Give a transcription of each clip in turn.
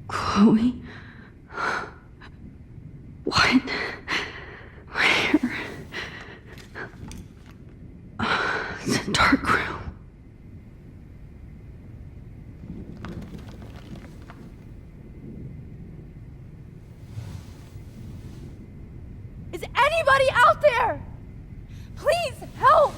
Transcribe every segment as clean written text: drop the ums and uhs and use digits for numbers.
Chloe? What? Where? It's a dark room. Is anybody out there? Please help!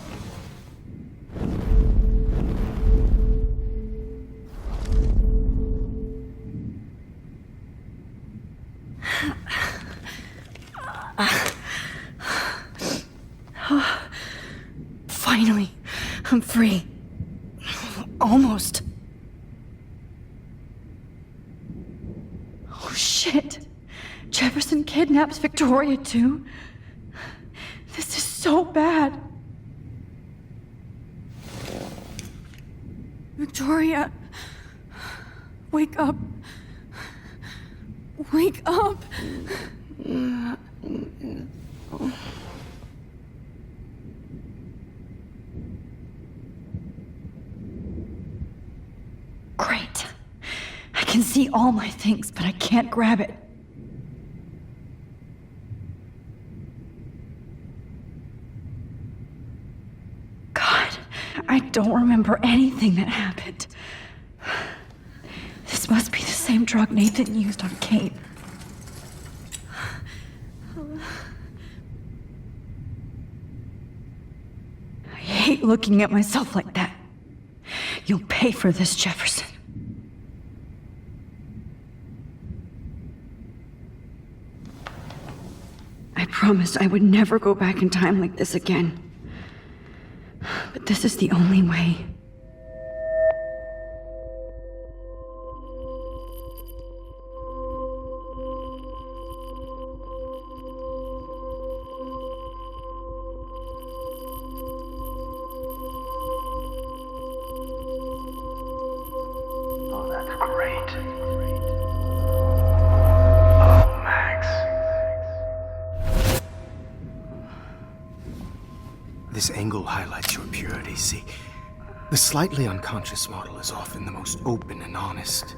Finally, I'm free. Almost. Oh shit. Jefferson kidnaps Victoria too? This is so bad. Victoria, wake up. Wake up. Great. I can see all my things, but I can't grab it. God, I don't remember anything that happened. This must be the same drug Nathan used on Kate. I hate looking at myself like that. You'll pay for this, Jefferson. I promised I would never go back in time like this again. But this is the only way. Oh, that's great. Oh, Max. This angle highlights your purity, see? The slightly unconscious model is often the most open and honest.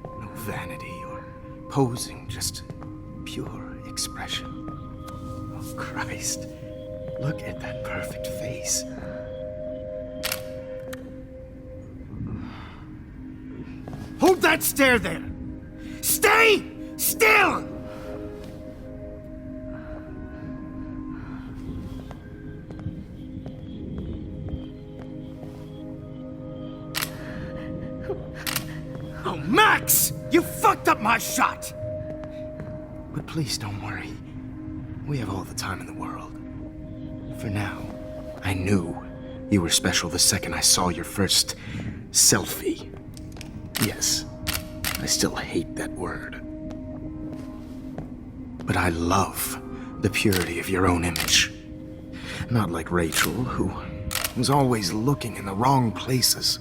No vanity or posing, just pure expression. Oh, Christ. Look at that perfect face. Hold that stare there! Stay still! Oh, Max! You fucked up my shot! But please don't worry. We have all the time in the world. For now, I knew you were special the second I saw your first selfie. Yes, I still hate that word. But I love the purity of your own image. Not like Rachel, who was always looking in the wrong places.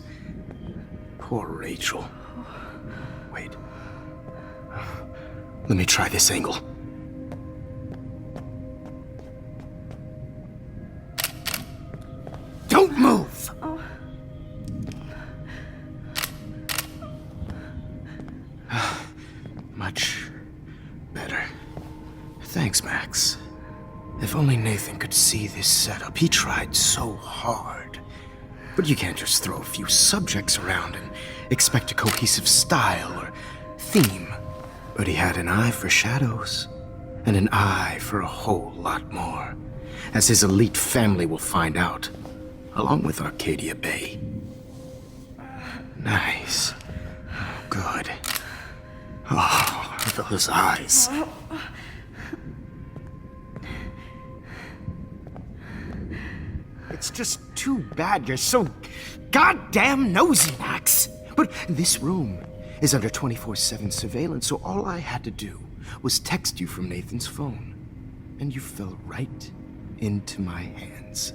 Poor Rachel. Wait. Let me try this angle. Don't move! Much better. Thanks, Max. If only Nathan could see this setup. He tried so hard. But you can't just throw a few subjects around and expect a cohesive style or theme. But he had an eye for shadows, and an eye for a whole lot more, as his elite family will find out, along with Arcadia Bay. Nice. Good. Oh, those eyes. It's just too bad you're so goddamn nosy, Max. But this room is under 24/7 surveillance, so all I had to do was text you from Nathan's phone. And you fell right into my hands.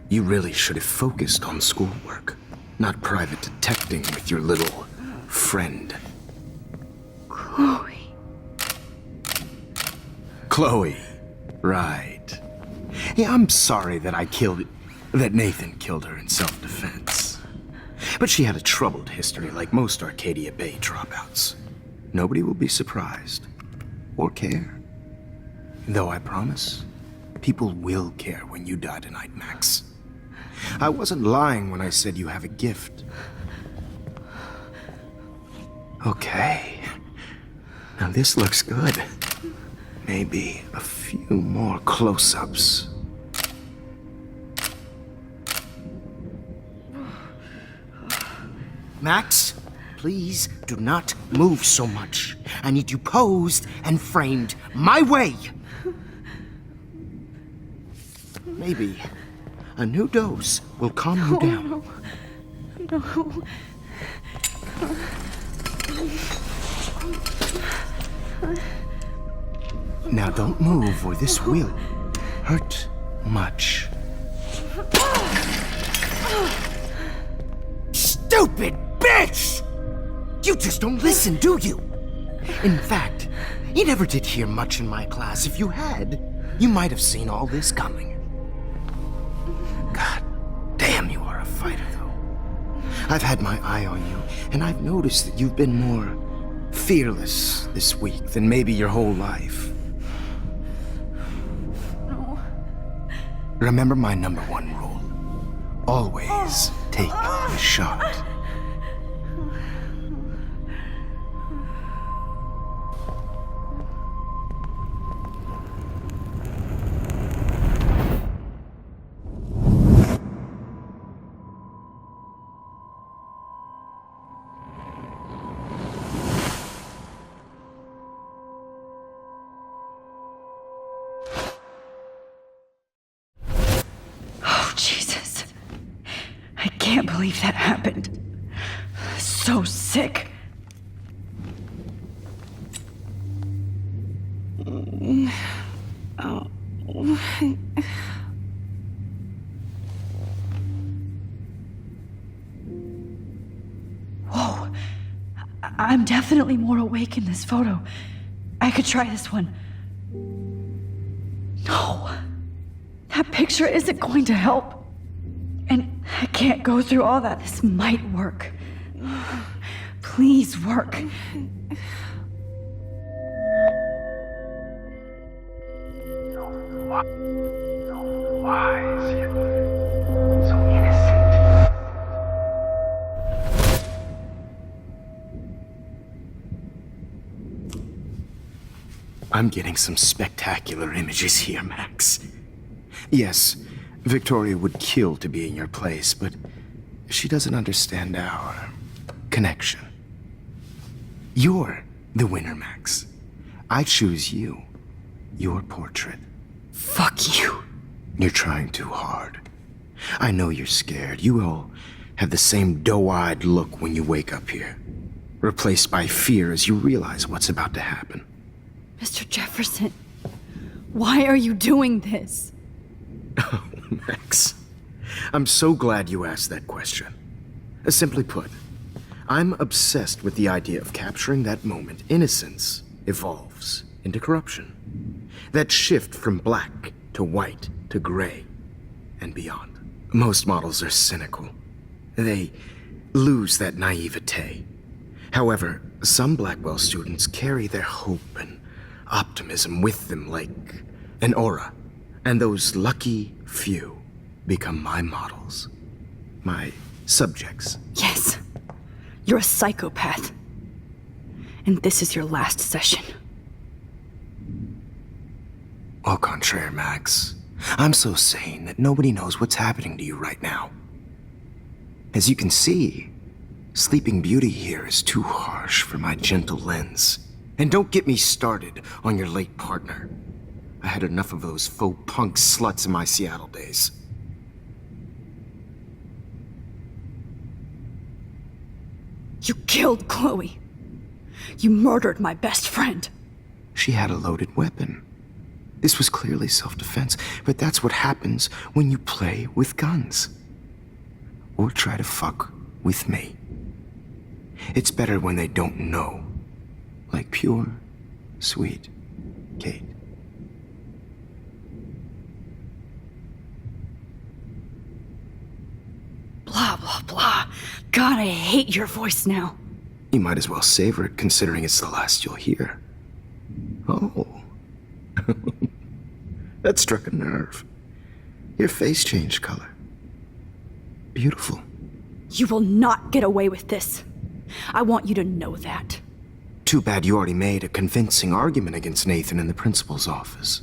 You really should have focused on schoolwork, not private detecting with your little friend. Chloe. Chloe. Right. Yeah, I'm sorry that I killed... that Nathan killed her in self-defense. But she had a troubled history like most Arcadia Bay dropouts. Nobody will be surprised or care. Though I promise, people will care when you die tonight, Max. I wasn't lying when I said you have a gift. Okay. Now this looks good. Maybe a few more close-ups. Max, please do not move so much. I need you posed and framed my way. Maybe a new dose will calm you down. No. Now don't move or this will hurt much. Stupid bitch! You just don't listen, do you? In fact, you never did hear much in my class. If you had, you might have seen all this coming. God damn, you are a fighter, though. I've had my eye on you, and I've noticed that you've been more fearless this week than maybe your whole life. No. Remember my #1 rule. Always take a shot. Oh, Jesus. I can't believe that happened. So sick. Whoa. I'm definitely more awake in this photo. I could try this one. No. That picture isn't going to help. And I can't go through all that. This might work. Please work. Why is he so innocent? I'm getting some spectacular images here, Max. Yes, Victoria would kill to be in your place, but she doesn't understand our connection. You're the winner, Max. I choose you. Your portrait. Fuck you. You're trying too hard. I know you're scared. You all have the same doe-eyed look when you wake up here, replaced by fear as you realize what's about to happen. Mr. Jefferson, why are you doing this? Oh, Max. I'm so glad you asked that question. Simply put, I'm obsessed with the idea of capturing that moment innocence evolves into corruption. That shift from black to white to gray and beyond. Most models are cynical. They lose that naivete. However, some Blackwell students carry their hope and optimism with them like an aura. And those lucky few become my models. My subjects. Yes. You're a psychopath. And this is your last session. Au contraire, Max. I'm so sane that nobody knows what's happening to you right now. As you can see, Sleeping Beauty here is too harsh for my gentle lens. And don't get me started on your late partner. I had enough of those faux punk sluts in my Seattle days. You killed Chloe. You murdered my best friend. She had a loaded weapon. This was clearly self-defense, but that's what happens when you play with guns. Or try to fuck with me. It's better when they don't know. Like pure, sweet Kate. Blah, blah, blah. God, I hate your voice now. You might as well savor it, considering it's the last you'll hear. Oh. That struck a nerve. Your face changed color. Beautiful. You will not get away with this. I want you to know that. Too bad you already made a convincing argument against Nathan in the principal's office.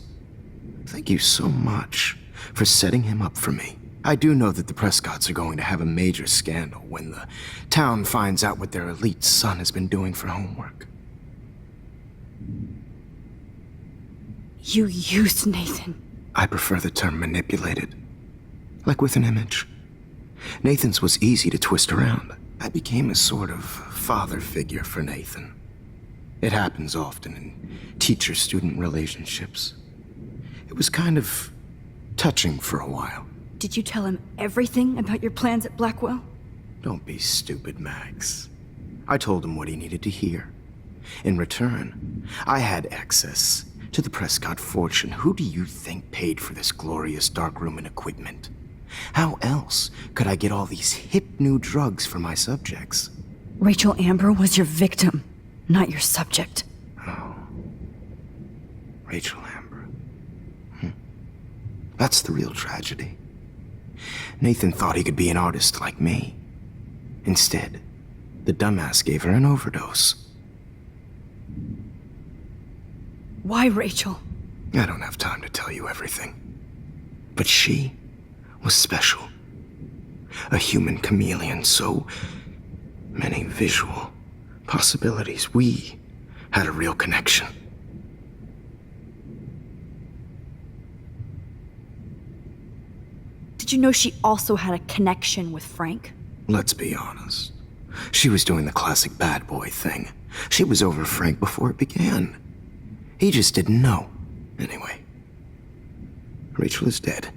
Thank you so much for setting him up for me. I do know that the Prescotts are going to have a major scandal when the town finds out what their elite son has been doing for homework. You used Nathan. I prefer the term manipulated. Like with an image. Nathan's was easy to twist around. I became a sort of father figure for Nathan. It happens often in teacher-student relationships. It was kind of touching for a while. Did you tell him everything about your plans at Blackwell? Don't be stupid, Max. I told him what he needed to hear. In return, I had access to the Prescott fortune. Who do you think paid for this glorious darkroom and equipment? How else could I get all these hip new drugs for my subjects? Rachel Amber was your victim, not your subject. Oh. Rachel Amber. That's the real tragedy. Nathan thought he could be an artist like me. Instead, the dumbass gave her an overdose. Why Rachel? I don't have time to tell you everything. But she was special. A human chameleon, so many visual possibilities. We had a real connection. Did you know she also had a connection with Frank? Let's be honest. She was doing the classic bad boy thing. She was over Frank before it began. He just didn't know. Anyway, Rachel is dead.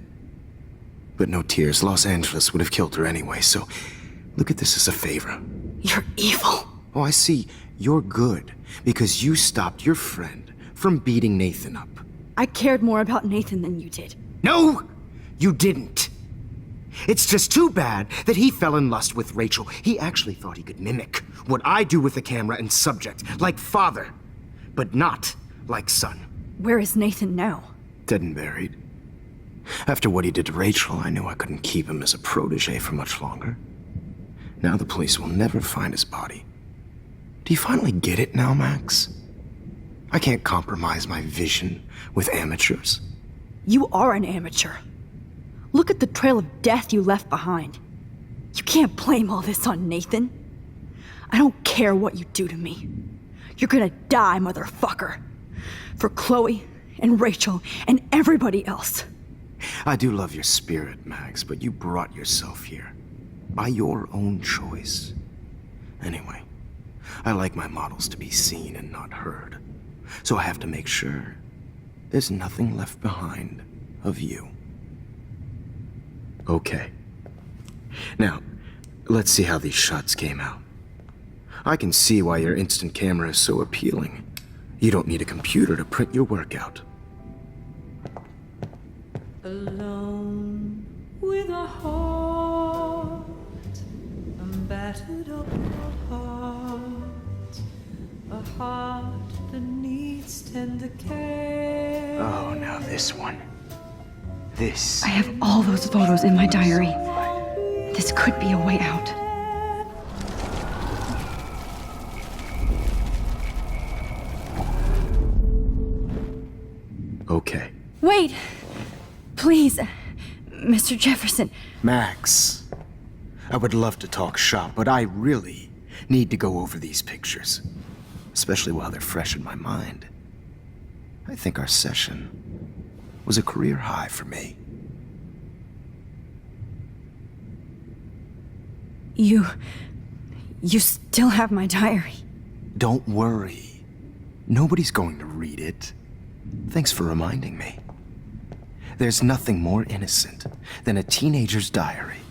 But no tears. Los Angeles would have killed her anyway, so look at this as a favor. You're evil. Oh, I see. You're good because you stopped your friend from beating Nathan up. I cared more about Nathan than you did. No, you didn't. It's just too bad that he fell in lust with Rachel. He actually thought he could mimic what I do with the camera and subject, like father, but not like son. Where is Nathan now? Dead and buried. After what he did to Rachel, I knew I couldn't keep him as a protege for much longer. Now the police will never find his body. Do you finally get it now, Max? I can't compromise my vision with amateurs. You are an amateur. Look at the trail of death you left behind. You can't blame all this on Nathan. I don't care what you do to me. You're gonna die, motherfucker. For Chloe and Rachel and everybody else. I do love your spirit, Max, but you brought yourself here. By your own choice. Anyway, I like my models to be seen and not heard. So I have to make sure there's nothing left behind of you. Okay. Now, let's see how these shots came out. I can see why your instant camera is so appealing. You don't need a computer to print your work out. Alone with a heart, a battered up heart, a heart that needs tender care. Oh, now this one. This. I have all those photos in my diary. This could be a way out. Okay. Wait! Please, Mr. Jefferson. Max, I would love to talk shop, but I really need to go over these pictures. Especially while they're fresh in my mind. I think our session was a career high for me. You still have my diary. Don't worry. Nobody's going to read it. Thanks for reminding me. There's nothing more innocent than a teenager's diary.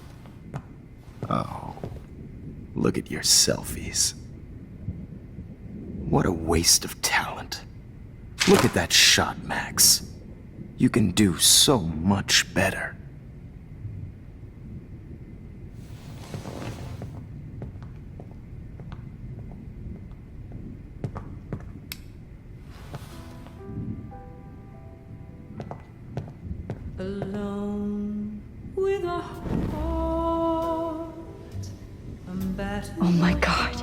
Oh, look at your selfies. What a waste of talent. Look at that shot, Max. You can do so much better. alone with a heart, a battered Oh my God.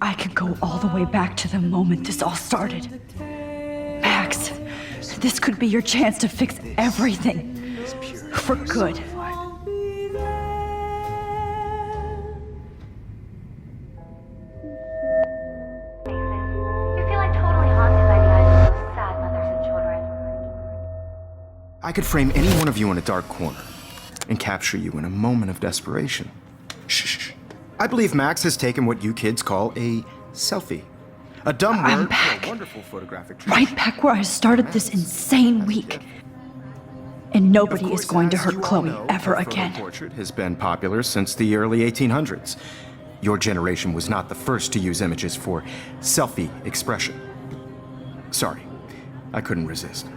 I could go all the way back to the moment this all started. Max, this could be your chance to fix everything. For good. won't be there. You feel like totally haunted by the eyes of those sad mothers and children. I could frame any one of you in a dark corner and capture you in a moment of desperation. Shh. I believe Max has taken what you kids call a selfie. A dumb I'm word back. for a wonderful photographic trick. Right back where I started this insane week. And Of nobody course, is going to as hurt you all Chloe know, ever the photo again. portrait has been popular since the early 1800s. Your generation was not the first to use images for selfie expression. Sorry, I couldn't resist.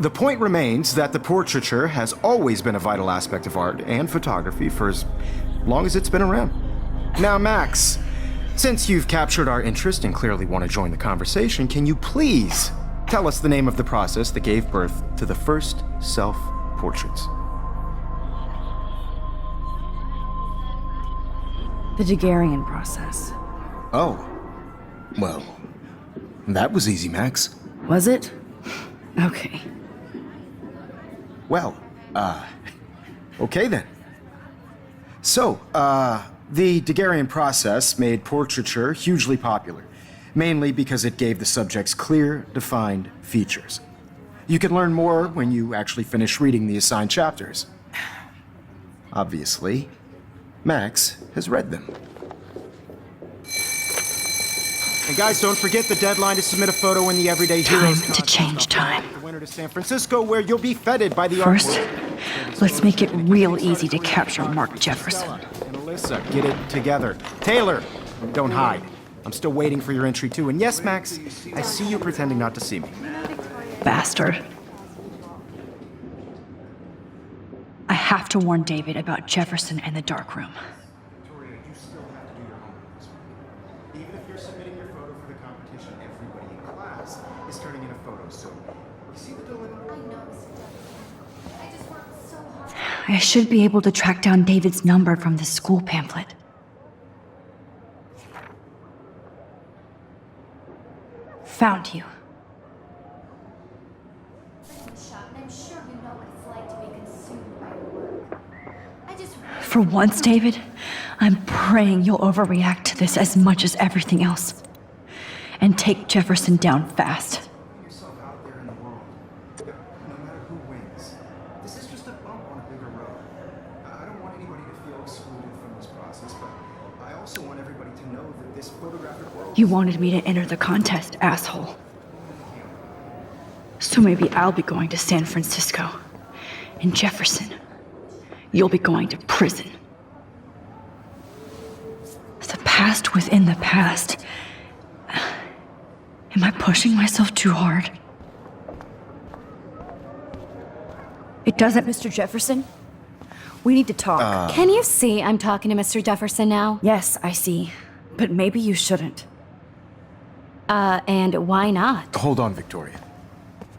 The point remains that the portraiture has always been a vital aspect of art and photography for as long as it's been around. Now, Max, since you've captured our interest and clearly want to join the conversation, can you please tell us the name of the process that gave birth to the first self-portraits? The Daguerrean process. Oh, well, that was easy, Max. Was it? Okay. Well, okay then. So, the Daguerrean process made portraiture hugely popular, mainly because it gave the subjects clear, defined features. You can learn more when you actually finish reading the assigned chapters. Obviously, Max has read them. And guys, don't forget the deadline to submit a photo in the Everyday Heroes Time to change time. The winner to San Francisco, where you'll be feted by the First, artwork. let's make it real easy to capture Mark Jefferson. And Alyssa, get it together. Taylor, don't hide. I'm still waiting for your entry too. And yes, Max, I see you pretending not to see me. Bastard. I have to warn David about Jefferson and the dark room. Victoria, you still have to do your homework this week. Even if you're submitting your photo for the competition, everybody in class is turning in a photo. So, you see the dilemma? I know, Mr. Jefferson. I just worked so hard. I should be able to track down David's number from the school pamphlet. Found you. I'm shocked, and I'm sure you know what it's like to be consumed by your work. I just For once, David, I'm praying you'll overreact to this as much as everything else. And take Jefferson down fast. Put yourself out there in the world. No matter who wins. This is just a bump on a bigger road. I don't want anybody to feel excluded from this process, but I also want everybody to know that this photographic world... You wanted me to enter the contest, asshole. So maybe I'll be going to San Francisco. And Jefferson, you'll be going to prison. The past within the past. Am I pushing myself too hard? It doesn't, Mr. Jefferson. We need to talk. Can you see I'm talking to Mr. Jefferson now? Yes, I see. But maybe you shouldn't. And why not? Hold on, Victoria.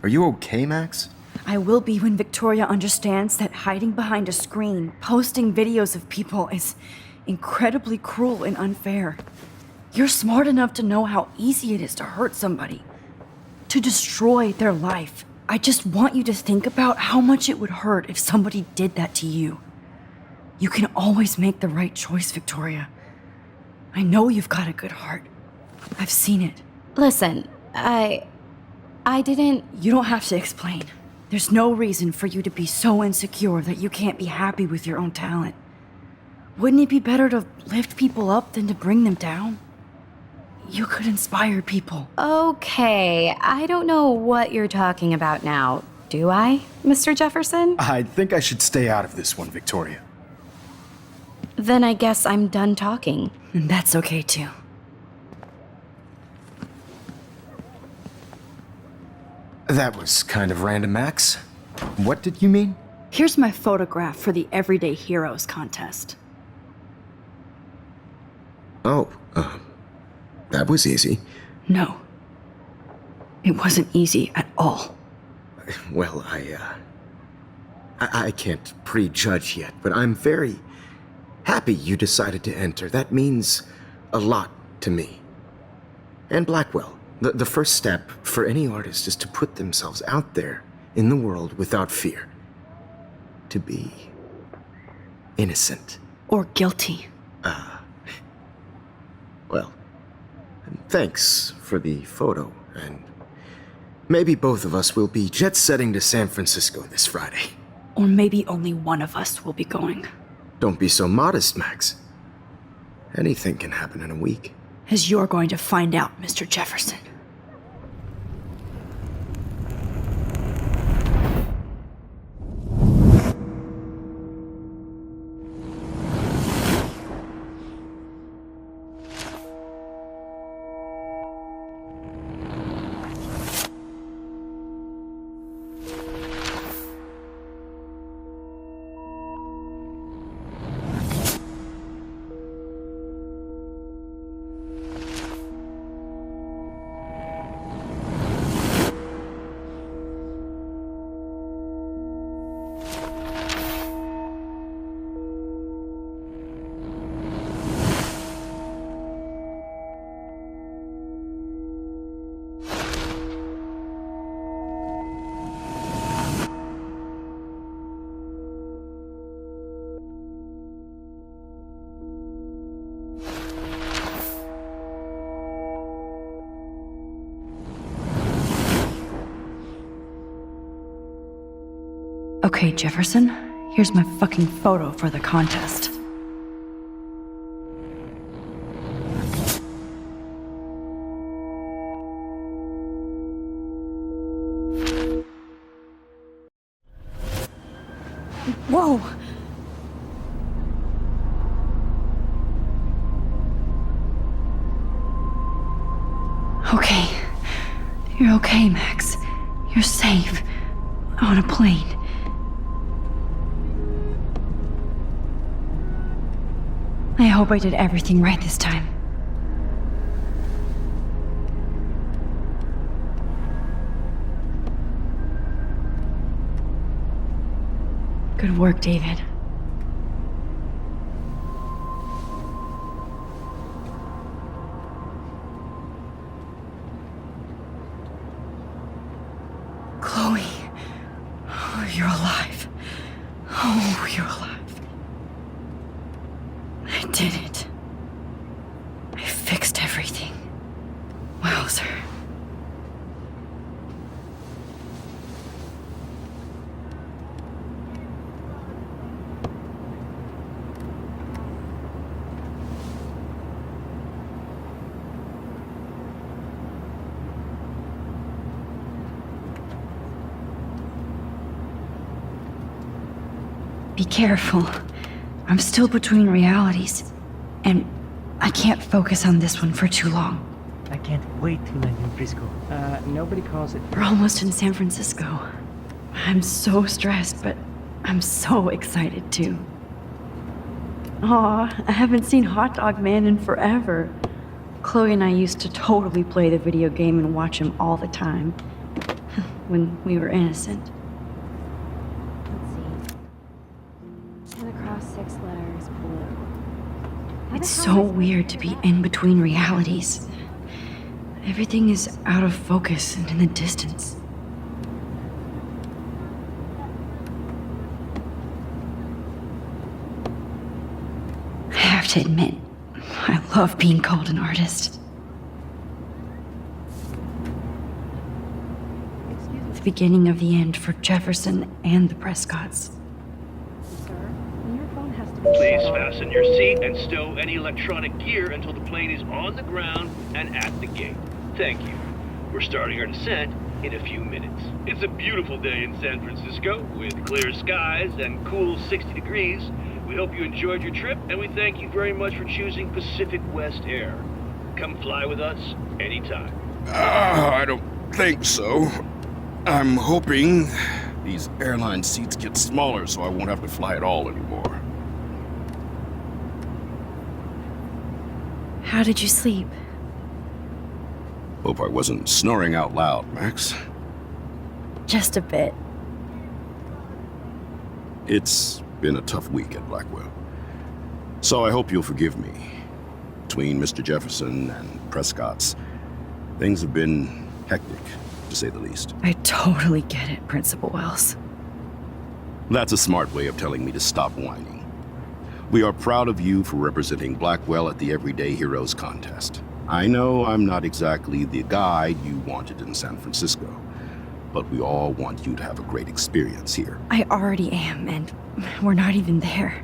Are you okay, Max? I will be when Victoria understands that hiding behind a screen, posting videos of people is incredibly cruel and unfair. You're smart enough to know how easy it is to hurt somebody, to destroy their life. I just want you to think about how much it would hurt if somebody did that to you. You can always make the right choice, Victoria. I know you've got a good heart. I've seen it. Listen, I didn't... You don't have to explain. There's no reason for you to be so insecure that you can't be happy with your own talent. Wouldn't it be better to lift people up than to bring them down? You could inspire people. Okay, I don't know what you're talking about now, do I, Mr. Jefferson? I think I should stay out of this one, Victoria. Then I guess I'm done talking. And that's okay too. That was kind of random, Max. What did you mean? Here's my photograph for the Everyday Heroes contest. Oh, that was easy. No. It wasn't easy at all. Well, I can't prejudge yet, but I'm very happy you decided to enter. That means a lot to me. And Blackwell. The first step for any artist is to put themselves out there in the world without fear. To be innocent. Or guilty. Well, thanks for the photo, and maybe both of us will be jet-setting to San Francisco this Friday. Or maybe only one of us will be going. Don't be so modest, Max. Anything can happen in a week. As you're going to find out, Mr. Jefferson. Okay, Jefferson, here's my fucking photo for the contest. Whoa! Okay. You're okay, Max. You're safe. On a plane. I hope I did everything right this time. Good work, David. Chloe. Oh, you're alive. Oh, you're alive. I did it. I fixed everything. Wowzer. Be careful. I'm still between realities, and I can't focus on this one for too long. I can't wait to land in Frisco. Nobody calls it. We're almost in San Francisco. I'm so stressed, but I'm so excited too. Aw, I haven't seen Hot Dog Man in forever. Chloe and I used to totally play the video game and watch him all the time. When we were innocent. Let's see. 10 across 6 letters, blue. It's so weird to be in between realities. Everything is out of focus and in the distance. I have to admit, I love being called an artist. The beginning of the end for Jefferson and the Prescotts. Please fasten your seat and stow any electronic gear until the plane is on the ground and at the gate. Thank you. We're starting our descent in a few minutes. It's a beautiful day in San Francisco with clear skies and cool 60 degrees. We hope you enjoyed your trip, and we thank you very much for choosing Pacific West Air. Come fly with us anytime. I don't think so. I'm hoping these airline seats get smaller so I won't have to fly at all anymore. How did you sleep? Hope I wasn't snoring out loud, Max. Just a bit. It's been a tough week at Blackwell. So I hope you'll forgive me. Between Mr. Jefferson and Prescott's, things have been hectic, to say the least. I totally get it, Principal Wells. That's a smart way of telling me to stop whining. We are proud of you for representing Blackwell at the Everyday Heroes contest. I know I'm not exactly the guide you wanted in San Francisco, but we all want you to have a great experience here. I already am, and we're not even there.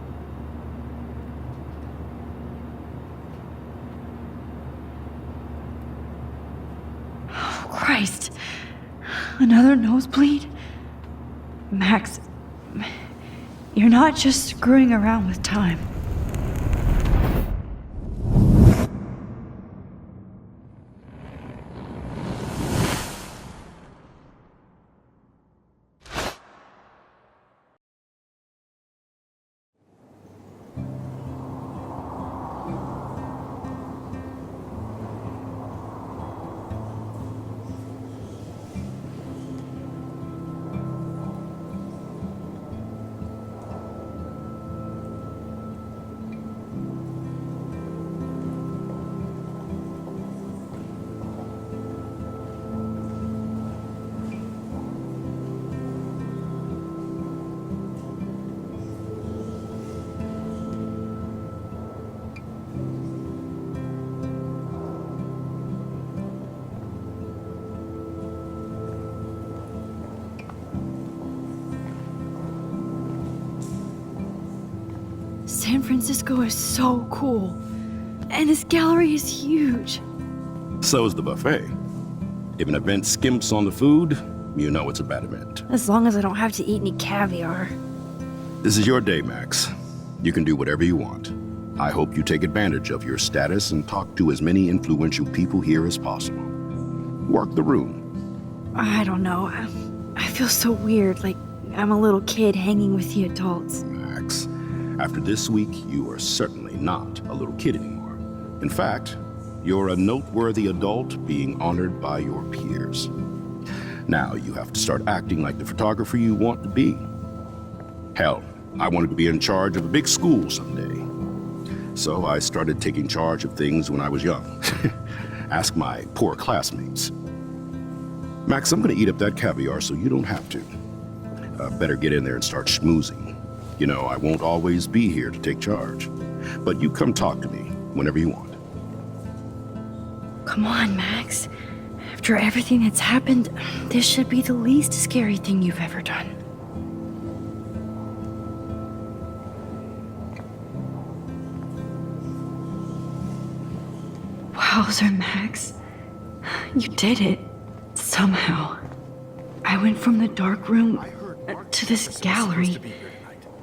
Oh, Christ. Another nosebleed? Max, you're not just screwing around with time. San Francisco is so cool. And this gallery is huge. So is the buffet. If an event skimps on the food, you know it's a bad event. As long as I don't have to eat any caviar. This is your day, Max. You can do whatever you want. I hope you take advantage of your status and talk to as many influential people here as possible. Work the room. I don't know. I feel so weird, like I'm a little kid hanging with the adults. Max, after this week, you are certainly not a little kid anymore. In fact, you're a noteworthy adult being honored by your peers. Now you have to start acting like the photographer you want to be. Hell, I wanted to be in charge of a big school someday. So I started taking charge of things when I was young. Ask my poor classmates. Max, I'm gonna eat up that caviar so you don't have to. Better get in there and start schmoozing. You know, I won't always be here to take charge. But you come talk to me whenever you want. Come on, Max. After everything that's happened, this should be the least scary thing you've ever done. Wowzer, Max. You did it. Somehow. I went from the dark room to this gallery.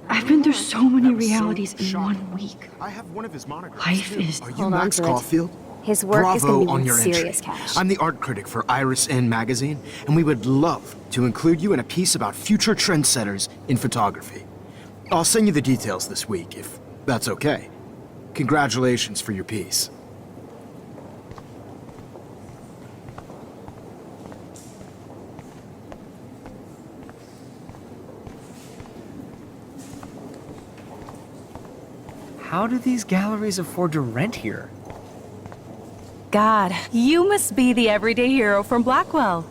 I've been through so many realities in 1 week. I have one of his monographs. Life is... Are you Hold on Max to it. Caulfield? His work is Bravo going to on be your worth serious entry. cash. I'm the art critic for Iris N magazine, and we would love to include you in a piece about future trendsetters in photography. I'll send you the details this week, if that's okay. Congratulations for your piece. How do these galleries afford to rent here? God, you must be the everyday hero from Blackwell.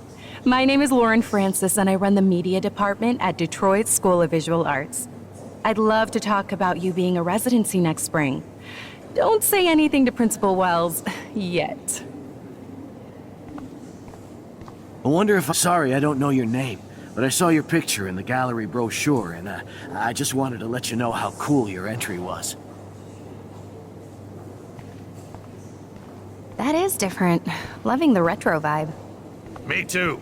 My name is Lauren Francis, and I run the media department at Detroit School of Visual Arts. I'd love to talk about you being a residency next spring. Don't say anything to Principal Wells yet. I wonder if... Sorry, I don't know your name, but I saw your picture in the gallery brochure, and I just wanted to let you know how cool your entry was. That is different. Loving the retro vibe. Me too.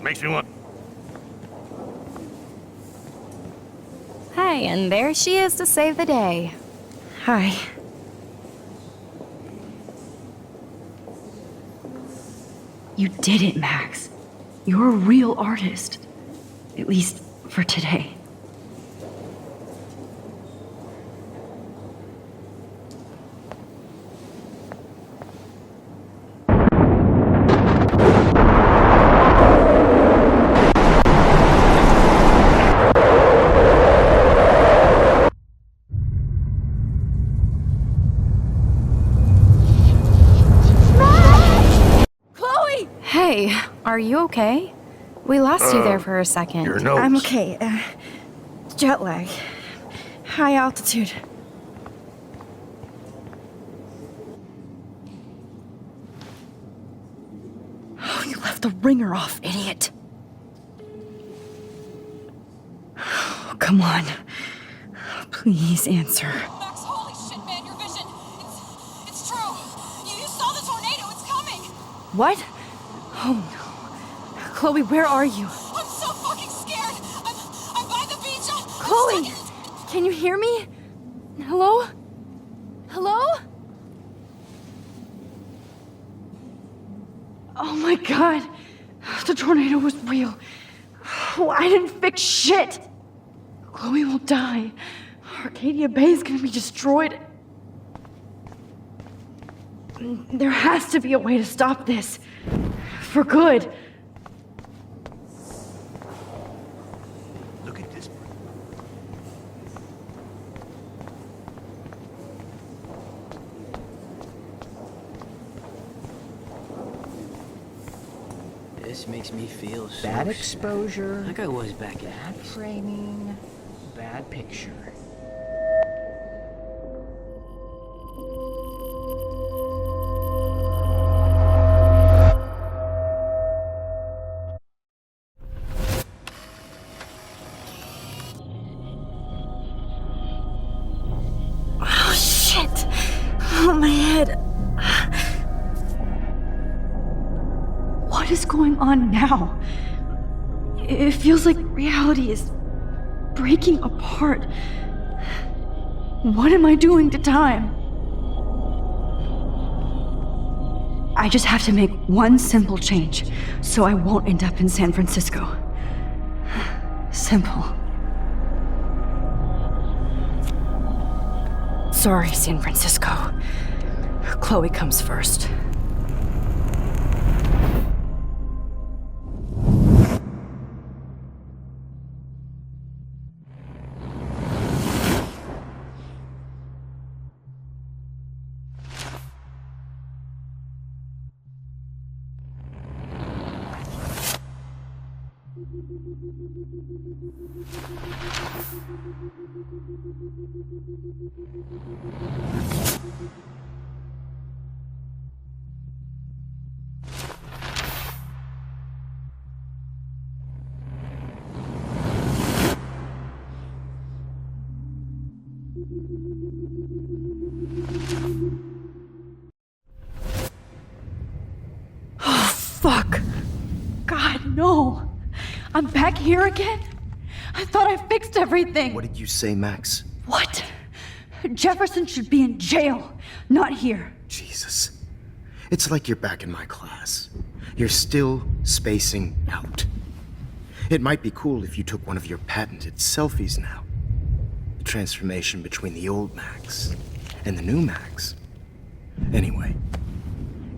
Makes me want... Hi, and there she is to save the day. Hi. You did it, Max. You're a real artist. At least for today. Hey, are you okay? We lost you there for a second. Your notes. I'm okay. Jet lag. High altitude. Oh, you left the ringer off, idiot. Oh, come on. Please answer. Max, holy shit, man, your vision. It's true. You saw the tornado. It's coming. What? Oh no. Chloe, where are you? I'm so fucking scared. I'm by the beach. Chloe! Can you hear me? Hello? Hello? Oh my god. The tornado was real. Oh, I didn't fix shit. Chloe will die. Arcadia Bay is gonna be destroyed. There has to be a way to stop this. For good. Look at this. This makes me feel so Bad sad. exposure, Like I was back in bad framing, bad picture. Oh shit! Oh, my head. What is going on now? It feels like reality is breaking apart. What am I doing to time? I just have to make one simple change so I won't end up in San Francisco. Simple. Sorry, San Francisco. Chloe comes first. Oh, fuck. God, no. I'm back here again? I thought I fixed everything. What did you say, Max? What? Jefferson should be in jail, not here. Jesus. It's like you're back in my class. You're still spacing out. It might be cool if you took one of your patented selfies now. The transformation between the old Max and the new Max. Anyway,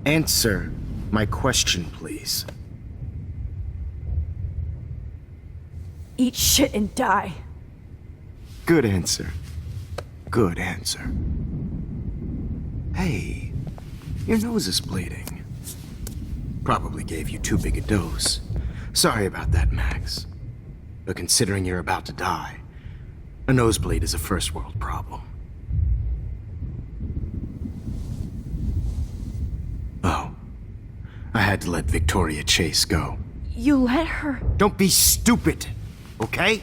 answer my question, please. Eat shit and die. Good answer. Good answer. Hey, your nose is bleeding. Probably gave you too big a dose. Sorry about that, Max. But considering you're about to die, a nosebleed is a first world problem. Oh, I had to let Victoria Chase go. You let her? Don't be stupid, okay?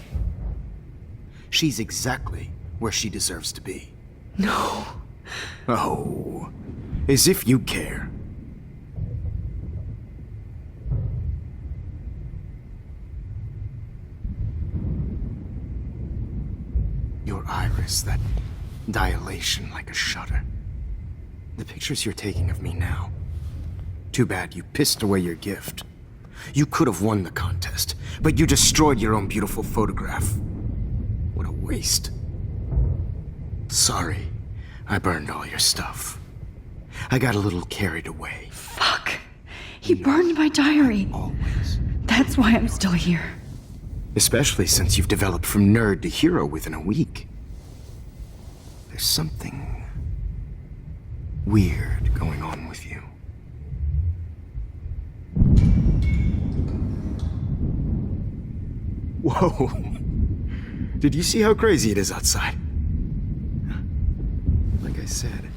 She's exactly where she deserves to be. No. Oh, as if you care. Your iris, that dilation like a shutter. The pictures you're taking of me now. Too bad you pissed away your gift. You could have won the contest, but you destroyed your own beautiful photograph. What a waste. Sorry, I burned all your stuff. I got a little carried away. Fuck. He burned my diary. Always. That's why I'm still here. Especially since you've developed from nerd to hero within a week. There's something weird going on with you. Whoa. Did you see how crazy it is outside? Like I said,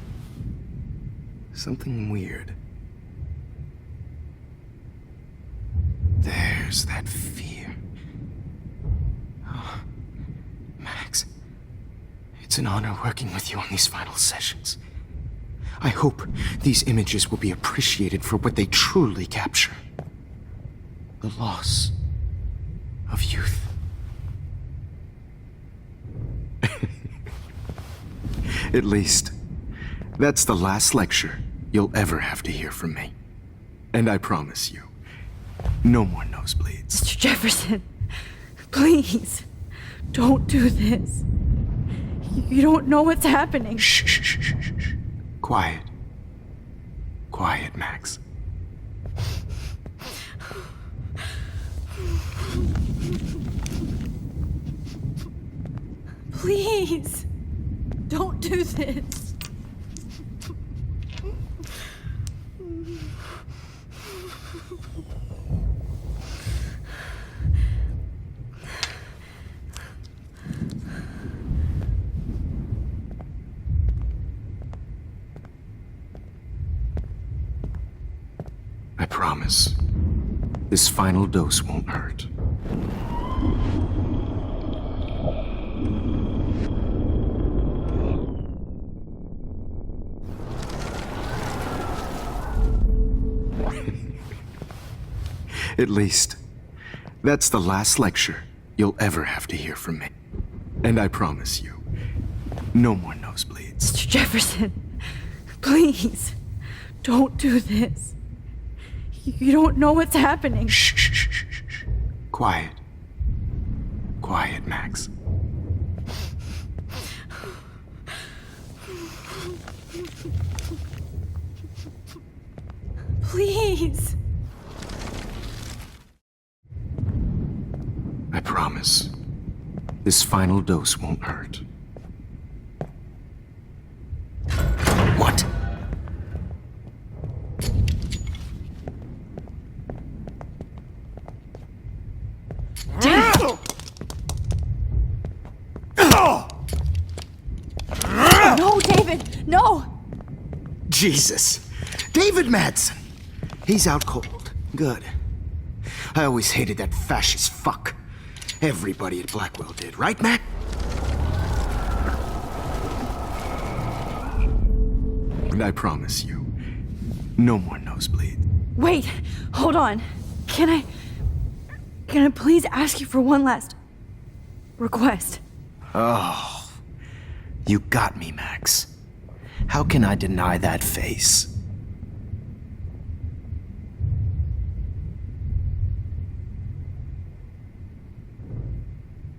something weird. There's that fear. Oh, Max, it's an honor working with you on these final sessions. I hope these images will be appreciated for what they truly capture. The loss of youth. At least, that's the last lecture you'll ever have to hear from me. And I promise you, no more nosebleeds. Mr. Jefferson, please, don't do this. You don't know what's happening. Shh, shh, shh, shh, shh. Quiet. Quiet, Max. Please, don't do this. I promise, this final dose won't hurt. At least, that's the last lecture you'll ever have to hear from me. And I promise you, no more nosebleeds. Mr. Jefferson, please, don't do this. You don't know what's happening. Shh, shh, shh, shh, shh. Quiet. Quiet, Max. Please. I promise, this final dose won't hurt. What? No, David, no! Jesus. David Madsen. He's out cold. Good. I always hated that fascist fuck. Everybody at Blackwell did, right, Mac? And I promise you, no more nosebleed. Wait, hold on. Can I please ask you for one last request? Oh, you got me, Max. How can I deny that face?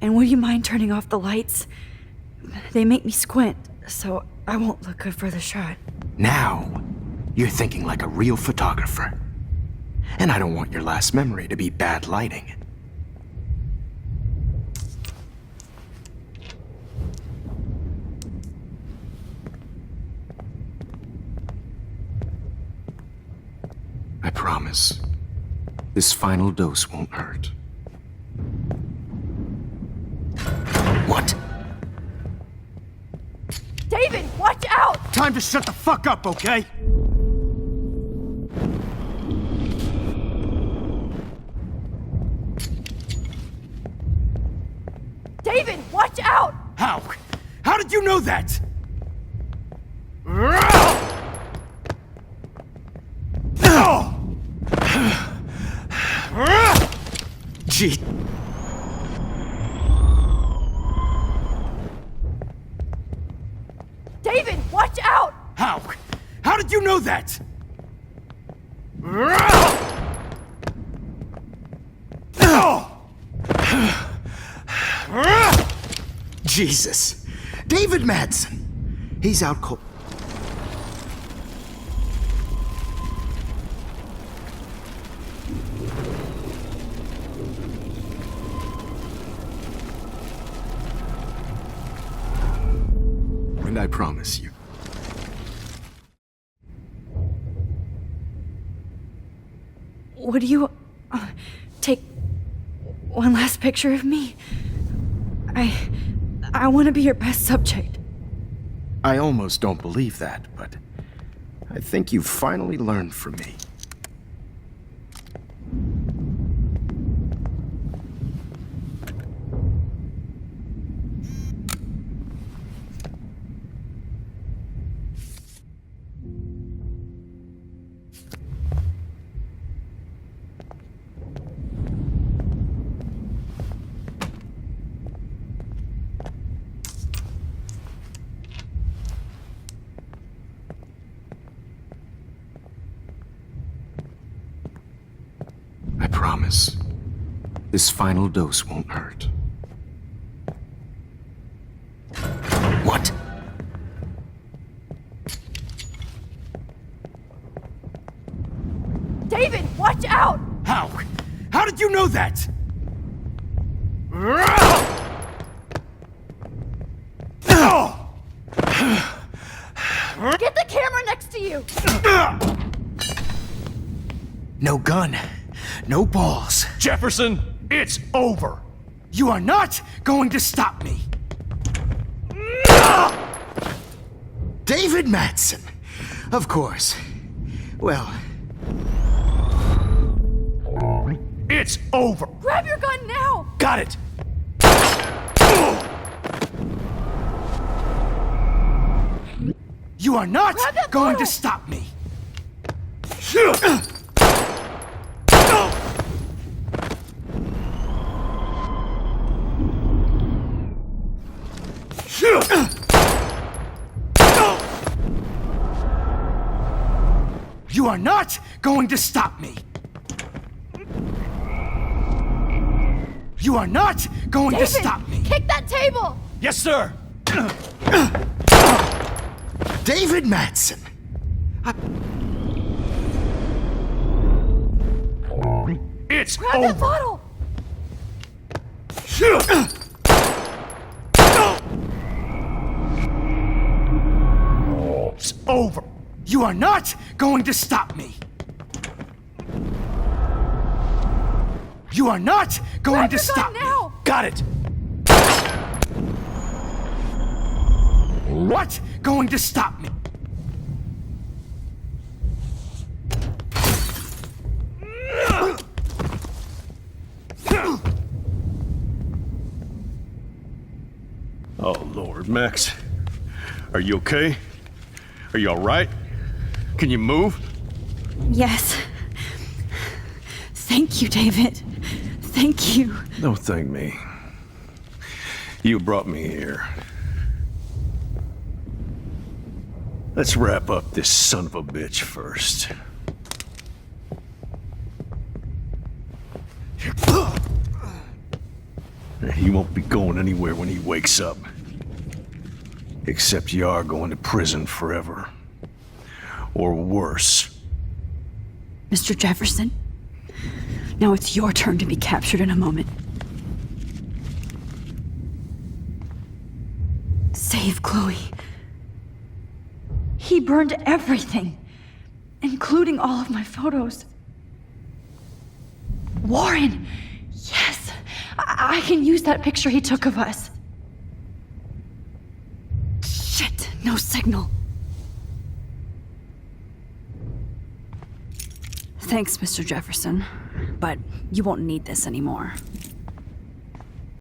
And would you mind turning off the lights? They make me squint, so I won't look good for the shot. Now, you're thinking like a real photographer. And I don't want your last memory to be bad lighting. I promise, this final dose won't hurt. What? David, watch out! Time to shut the fuck up, okay? David, watch out! How? How did you know that? Gee. David, watch out! How? How did you know that? Jesus. David Madsen. He's out cold. And I promise you. Would you take one last picture of me. I want to be your best subject. I almost don't believe that, but I think you've finally learned from me. I promise, this final dose won't hurt. What? David, watch out! How? How did you know that? Get the camera next to you! No gun, no balls. Jefferson, it's over. You are not going to stop me. David Madsen. Of course. Well, It's over. Grab your gun now! got it. You are not Grab that going bottle. to stop me. You are not going to stop me. You are not going David, to stop me. kick that table! Yes, sir. David Madsen. It's Grab that over. bottle! It's over. You are not going to stop me. You are not going Grab to your stop gun me. now! Got it. What going to stop me? Oh, Lord, Max. Are you okay? Are you all right? Can you move? Yes. Thank you, David. Thank you. Don't thank me. You brought me here. Let's wrap up this son of a bitch first. He won't be going anywhere when he wakes up. Except you are going to prison forever. Or worse. Mr. Jefferson, now it's your turn to be captured in a moment. Save Chloe. He burned everything, including all of my photos. Warren! Yes! I can use that picture he took of us. Shit, no signal. Thanks, Mr. Jefferson, but you won't need this anymore.